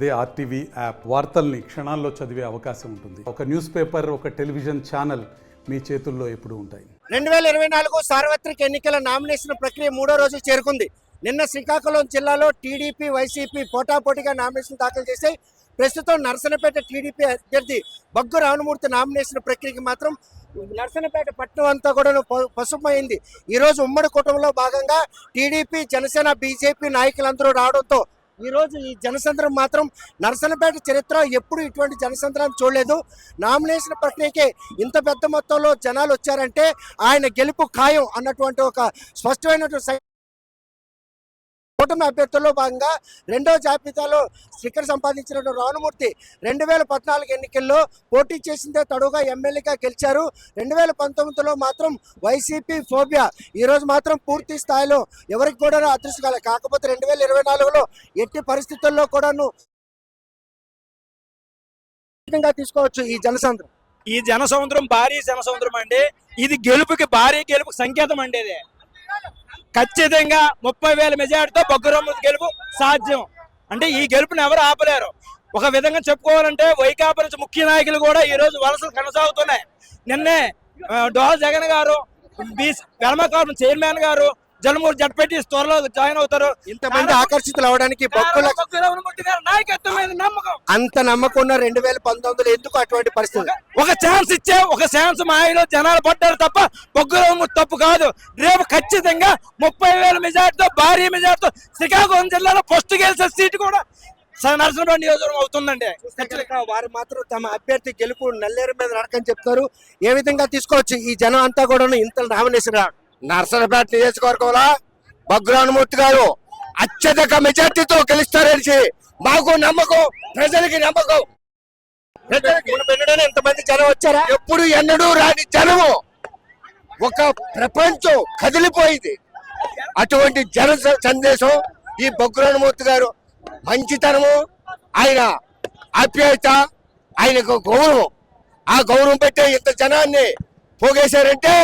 అదే RTV app వార్తల్ని క్షణాల్లో చదివే అవకాశం ఉంటుంది. ఒక న్యూస్ పేపర్, ఒక టెలివిజన్ ఛానల్ మీ చేతుల్లో ఎప్పుడూ ఉంటాయి. 2024 సార్వత్రిక ఎన్నికల నామినేషన్ ప్రక్రియ 3వ రోజు చేరుకుంది. నిన్న శ్రీకాకుళం జిల్లాలో టీడీపీ, వైసీపీ పోటాపోటీగా నామినేషన్ దాఖలు చేశాయి. ప్రస్తుతం నరసనపేట టీడీపీ అభ్యర్థి బగ్గు రామమూర్తి నామినేషన్ ప్రక్రియకి మాత్రం నరసనపేట పట్టణం అంతా కూడా పసుమైంది. ఈరోజు ఉమ్మడి కుటుంబంలో భాగంగా టీడీపీ, జనసేన, బీజేపీ నాయకులందరూ రావడంతో ఈరోజు ఈ జనసంద్రం మాత్రం నరసనపేట చరిత్ర ఎప్పుడు ఇటువంటి జనసంద్రాన్ని చూడలేదు. నామినేషన్ ప్రక్రియకే ఇంత పెద్ద మొత్తంలో జనాలు వచ్చారంటే ఆయన గెలుపు ఖాయం అన్నటువంటి ఒక స్పష్టమైనటువంటి కూటమి అభ్యర్థుల్లో భాగంగా రెండో జాబితాలో స్టిక్కర్ సంపాదించిన రామమూర్తి 2014 ఎన్నికల్లో పోటీ చేసిందే తడుగా ఎమ్మెల్యేగా గెలిచారు. 2019లో మాత్రం వైసీపీ ఫోబియా ఈరోజు మాత్రం పూర్తి స్థాయిలో ఎవరికి కూడా అదృష్టం కాలేదు. కాకపోతే 2024లో ఎట్టి పరిస్థితుల్లో కూడాను తీసుకోవచ్చు ఈ జనసంద్రం. ఈ జనసముద్రం భారీ జనసముద్రం అండి. ఇది గెలుపుకి భారీ గెలుపు సంకేతం అండి. ఇది ఖచ్చితంగా 30,000 మెజార్టీతో బగ్గు రామమూర్తి గెలుపు సాధ్యం. అంటే ఈ గెలుపుని ఎవరు ఆపలేరు. ఒక విధంగా చెప్పుకోవాలంటే వైకాపా నుంచి ముఖ్య నాయకులు కూడా ఈ రోజు వలసలు కొనసాగుతున్నాయి. నిన్నే డోహా జగన్ గారు, వెలమకాలం చైర్మన్ గారు, జలమూరు జడ్పేటి త్వరలో జాయిన్ అవుతారు. ఇంతమంది ఆకర్షితులు అవడానికి అంత నమ్మకం ఉన్న 2019 ఎందుకు అటువంటి పరిస్థితి? ఒక ఛాన్స్ ఇచ్చే ఒక ఛాన్స్ మాయలో జనాలు పడ్డారు తప్ప బగ్గు రామమూర్తి తప్పు కాదు. రేపు ఖచ్చితంగా 30,000 మెజార్టీతో భారీ మెజార్టీతో శ్రీకాకుళం జిల్లాలో ఫస్ట్ గెలిచే సీటు కూడా నరసనపేట నియోజకవర్గం అవుతుందండి. వారు మాత్రం తమ అభ్యర్థి గెలుపు నల్లేరు మీద నడకని చెప్తారు. ఏ విధంగా తీసుకోవచ్చు ఈ జనం అంతా కూడా ఇంత నామినేషన్? నరసనపేట నియోజకవర్గంలో బగ్గు రామమూర్తి గారు అత్యధిక మెజార్టీతో గెలుస్తారని మాకు నమ్మకం, ప్రజలకి నమ్మకం. ఎంతమంది జనం వచ్చారా? ఎప్పుడు ఎన్నడూ రాని జనము, ఒక ప్రపంచం కదిలిపోయింది. అటువంటి జన సందేశం ఈ బగ్గు రామమూర్తి గారు. మంచితనము, ఆయన ఆప్యాయత, ఆయనకు గౌరవం, ఆ గౌరవం పెట్టే ఇంత జనాన్ని పోగేశారంటే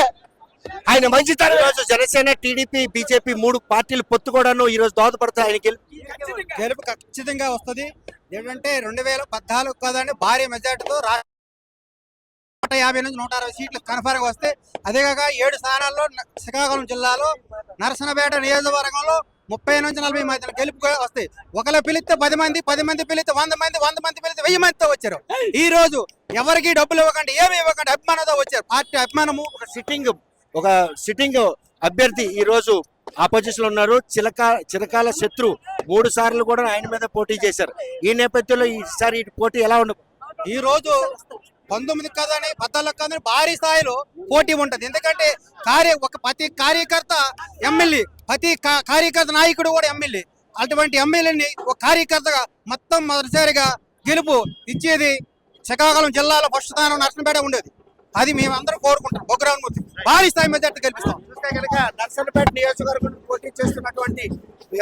ఆయన మంచితనం. జనసేన, టీడీపీ, బీజేపీ 3 పార్టీలు పొత్తు కూడాను ఈ రోజు దోహదపడతాయి. ఆయన గెలుపు ఖచ్చితంగా వస్తుంది. ఏంటంటే 2014 కదండి భారీ మెజార్టీతో 150 నుంచి 160 సీట్లు కన్ఫర్మ్ గా వస్తే, అదేగాక 7 స్థానాల్లో శ్రీకాకుళం జిల్లాలో నరసనపేట నియోజకవర్గంలో 30 నుంచి 40 మధ్య గెలుపు వస్తాయి. ఒకరు పిలిస్తే 10 మంది, 10 మంది పిలిస్తే 100 మంది, 100 మంది పిలిస్తే 1000 మందితో వచ్చారు. ఈ రోజు ఎవరికి డబ్బులు ఇవ్వకండి, ఏమి ఇవ్వకండి, అభిమానంతో వచ్చారు. పార్టీ అభిమానము. ఒక సిట్టింగ్ అభ్యర్థి ఈ రోజు ఆపోజిషన్ లో ఉన్నారు. చిరకాల శత్రు 3 సార్లు కూడా ఆయన మీద పోటీ చేశారు. ఈ నేపథ్యంలో ఈసారి పోటీ ఎలా ఉండదు? ఈ రోజు 19 కదని 14 కదని భారీ స్థాయిలో పోటీ ఉంటది. ఎందుకంటే ప్రతి కార్యకర్త ఎమ్మెల్యే, ప్రతి కార్యకర్త నాయకుడు కూడా ఎమ్మెల్యే. అటువంటి ఎమ్మెల్యేని ఒక కార్యకర్తగా మొత్తం మొదటిసారిగా గెలుపు ఇచ్చేది శ్రీకాకుళం జిల్లాలో ఫస్ట్ స్థానం నరసనపేట ఉండేది. అది మేమందరం కోరుకుంటాం. బగ్గు రామమూర్తి భారీ స్థాయి మెజార్టీ గెలిపిస్తాం. చూస్తే కనుక నరసనపేట నియోజకవర్గం పోటీ చేస్తున్నటువంటి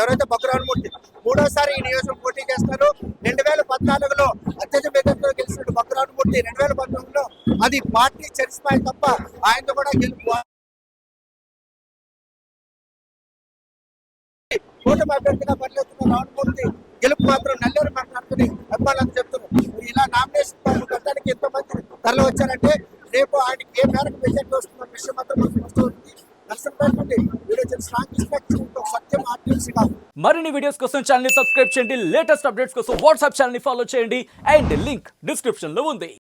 ఎవరైతే బగ్గు రామమూర్తి 3వసారి ఈ నియోజకవర్గం పోటీ చేస్తారు. 2014లో అత్యధిక మెజార్టీతో గెలిచిన బగ్గు రామమూర్తి 2019లో అది పార్టీ చరిస్మాయి తప్ప ఆయనతో కూడా గెలుపు. కూటమి అభ్యర్థిగా పరిగెత్తున్న రామమూర్తి గెలుపు మాత్రం నల్లేరు మాట్లాడుకుని అభిమానులు చెప్తున్నారు. ఇలా నామినేషన్ పెట్టడానికి ఎంతమంది తరలి వచ్చారంటే రేపు ఆయనకి ఏ మేరకు మెజార్టీ వస్తున్న విషయం మాత్రం వస్తుంది. మరిన్ని వీడియోస్ కోసం ఛానల్ ని సబ్స్క్రైబ్ చేయండి. లేటెస్ట్ అప్డేట్స్ కోసం వాట్సాప్ ఛానల్ ని ఫాలో చేయండి. అండ్ లింక్ డిస్క్రిప్షన్ లో ఉంది.